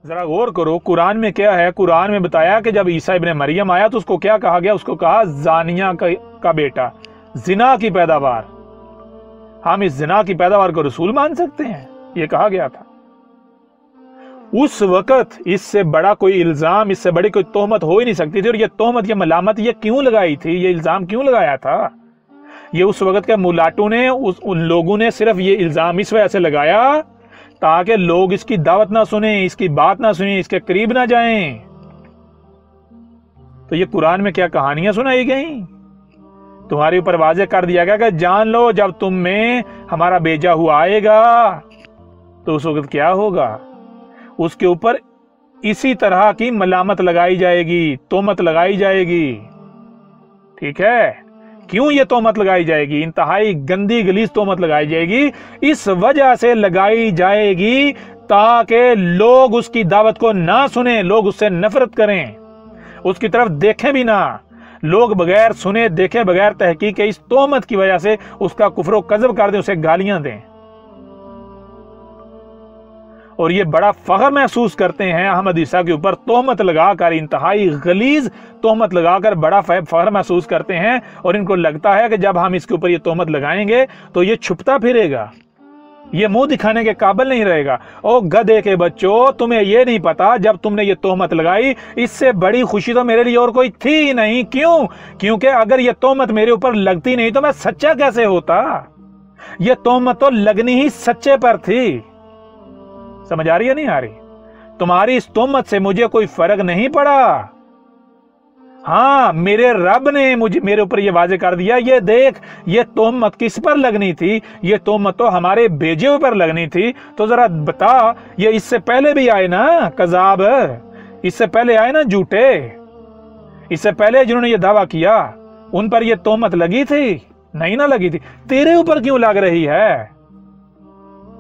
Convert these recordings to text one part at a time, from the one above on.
जरा गौर करो कुरान में क्या है। कुरान में बताया कि जब ईसा इब्ने मरियम आया तो उसको क्या कहा गया, उसको कहा जानिया का बेटा, जिना की पैदावार। हम इस जिना की पैदावार को रसूल मान सकते हैं, ये कहा गया था। उस वक्त इससे बड़ा कोई इल्जाम, इससे बड़ी कोई तोहमत हो ही नहीं सकती थी। और ये तोहमत, ये मलामत ये क्यों लगाई थी, ये इल्जाम क्यों लगाया था? ये उस वक्त के मुलाटों ने, उन लोगों ने सिर्फ ये इल्जाम इस वजह से लगाया ताकि लोग इसकी दावत ना सुने, इसकी बात ना सुने, इसके करीब ना जाएं। तो ये कुरान में क्या कहानियां सुनाई गई, तुम्हारे ऊपर वाज़ेह कर दिया गया कि जान लो जब तुम में हमारा भेजा हुआ आएगा तो उस वक्त क्या होगा। उसके ऊपर इसी तरह की मलामत लगाई जाएगी, तोहमत लगाई जाएगी। ठीक है, क्यों ये तोहमत लगाई जाएगी? इंतहाई गंदी गलीज तोहमत लगाई जाएगी। इस वजह से लगाई जाएगी ताकि लोग उसकी दावत को ना सुने, लोग उससे नफरत करें, उसकी तरफ देखें भी ना। लोग बगैर सुने देखे, बगैर तहकीक के इस तोहमत की वजह से उसका कुफ्र कज़ब कर दें, उसे गालियां दें। और ये बड़ा फख्र महसूस करते हैं अहमद ईसा के ऊपर तोहमत लगाकर, इंतहाई गलीज तोहमत लगाकर बड़ा फख्र महसूस करते हैं। और इनको लगता है कि जब हम इसके ऊपर ये तोहमत लगाएंगे तो ये छुपता फिरेगा, ये मुंह दिखाने के काबिल नहीं रहेगा। ओ गधे के बच्चों, तुम्हें ये नहीं पता जब तुमने ये तोहमत लगाई, इससे बड़ी खुशी तो मेरे लिए और कोई थी ही नहीं। क्यों? क्योंकि अगर ये तोहमत मेरे ऊपर लगती नहीं तो मैं सच्चा कैसे होता। ये तोहमत तो लगनी ही सच्चे पर थी। समझ आ रही है नहीं आ रही? तुम्हारी इस तोहमत से मुझे कोई फर्क नहीं पड़ा। हाँ, मेरे रब ने मेरे ऊपर ये वाज़ेह कर दिया, ये देख ये तोहमत किस पर लगनी थी, ये तोहमत तो हमारे भेजे हुए पर लगनी थी। तो जरा बता, ये इससे पहले भी आए ना कज़ाब, इससे पहले आए ना झूठे, इससे पहले जिन्होंने ये दावा किया उन पर ये तोहमत लगी थी? नहीं ना लगी थी। तेरे ऊपर क्यों लग रही है?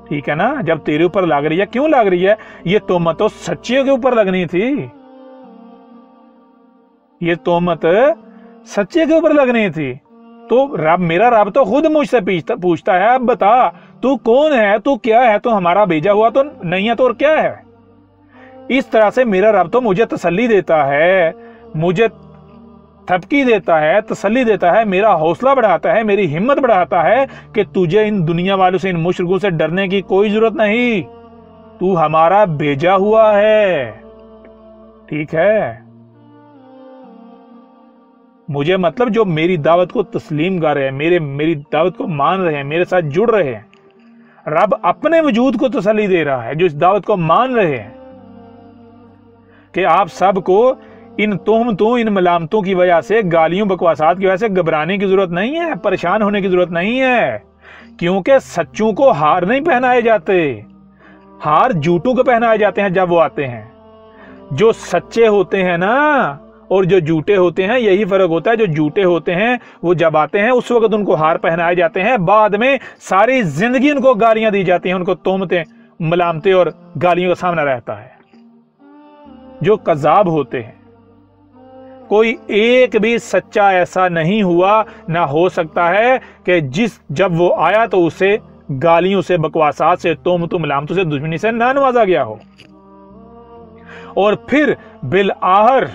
ठीक है ना, जब तेरे ऊपर लग रही है, क्यों लग रही है? ये तोहमत तो सच्चियों के ऊपर लगनी थी, ये तोहमत सच्चे के ऊपर लगनी थी। तो रब, मेरा रब तो खुद मुझसे पूछता है, अब बता तू कौन है, तू क्या है, तू हमारा भेजा हुआ तो नहीं है तो और क्या है। इस तरह से मेरा रब तो मुझे तसल्ली देता है, मुझे थपकी देता है, तसल्ली देता है, मेरा हौसला बढ़ाता है, मेरी हिम्मत बढ़ाता है कि तुझे इन दुनिया वालों से, इन मुशरिकों से डरने की कोई जरूरत नहीं, तू हमारा भेजा हुआ है। ठीक है, मुझे मतलब जो मेरी दावत को तस्लीम कर रहे हैं, मेरी दावत को मान रहे हैं, मेरे साथ जुड़ रहे हैं, रब अपने वजूद को तसल्ली दे रहा है जो इस दावत को मान रहे हैं कि आप सबको इन तोहमतों, इन मलामतों की वजह से, गालियों बकवासात की वजह से घबराने की जरूरत नहीं है, परेशान होने की जरूरत नहीं है। क्योंकि सच्चों को हार नहीं पहनाए जाते, हार झूठों को पहनाए जाते हैं जब वो आते हैं। जो सच्चे होते हैं ना और जो झूठे होते हैं, यही फर्क होता है। जो झूठे होते हैं वो जब आते हैं उस वक्त उनको हार पहनाए जाते हैं, बाद में सारी जिंदगी उनको गालियां दी जाती हैं, उनको तोहमतें, मलामतें और गालियों का सामना रहता है। जो कज़ाब होते हैं, कोई एक भी सच्चा ऐसा नहीं हुआ, ना हो सकता है कि जब वो आया तो उसे गालियों से, बकवासात से, तोहमतों, मलामतों से, दुश्मनी से ना नवाजा गया हो। और फिर बिल आहर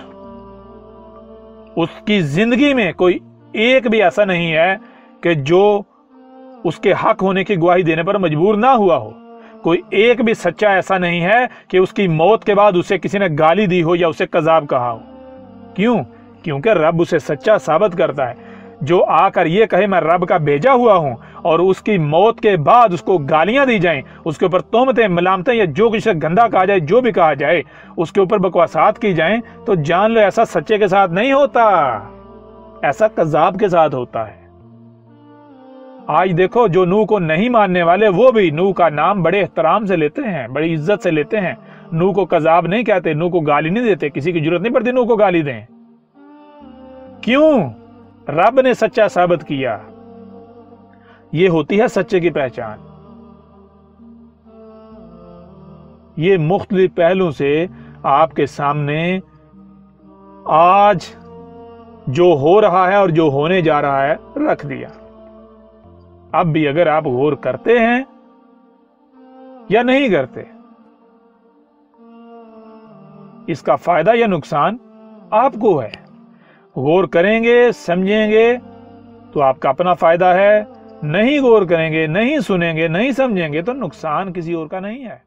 उसकी जिंदगी में कोई एक भी ऐसा नहीं है कि जो उसके हक होने की गवाही देने पर मजबूर ना हुआ हो। कोई एक भी सच्चा ऐसा नहीं है कि उसकी मौत के बाद उसे किसी ने गाली दी हो या उसे कज़ाब कहा हो। क्यों? क्योंकि रब उसे सच्चा साबित करता है। जो आकर ये कहे मैं रब का भेजा हुआ हूं और उसकी मौत के बाद उसको गालियां दी जाएं, उसके ऊपर तोहमतें, मलामतें या जो कुछ गंदा कहा जाए, जो भी कहा जाए, उसके ऊपर बकवासात की जाएं, तो जान लो ऐसा सच्चे के साथ नहीं होता, ऐसा कज़ाब के साथ होता है। आज देखो, जो नूह को नहीं मानने वाले वो भी नूह का नाम बड़े एहतराम से लेते हैं, बड़ी इज्जत से लेते हैं। नूह को कज़ाब नहीं कहते, नूह को गाली नहीं देते, किसी की जरूरत नहीं पड़ती नूह को गाली दें। क्यों? रब ने सच्चा साबित किया। ये होती है सच्चे की पहचान। ये मुख्तलिफ पहलू से आपके सामने आज जो हो रहा है और जो होने जा रहा है रख दिया। अब भी अगर आप गौर करते हैं या नहीं करते, اس کا فائدہ یا نقصان آپ کو ہے۔ غور کریں گے، سمجھیں گے تو آپ کا اپنا فائدہ ہے، نہیں غور کریں گے، نہیں سنیں گے، نہیں سمجھیں گے تو نقصان کسی اور کا نہیں ہے۔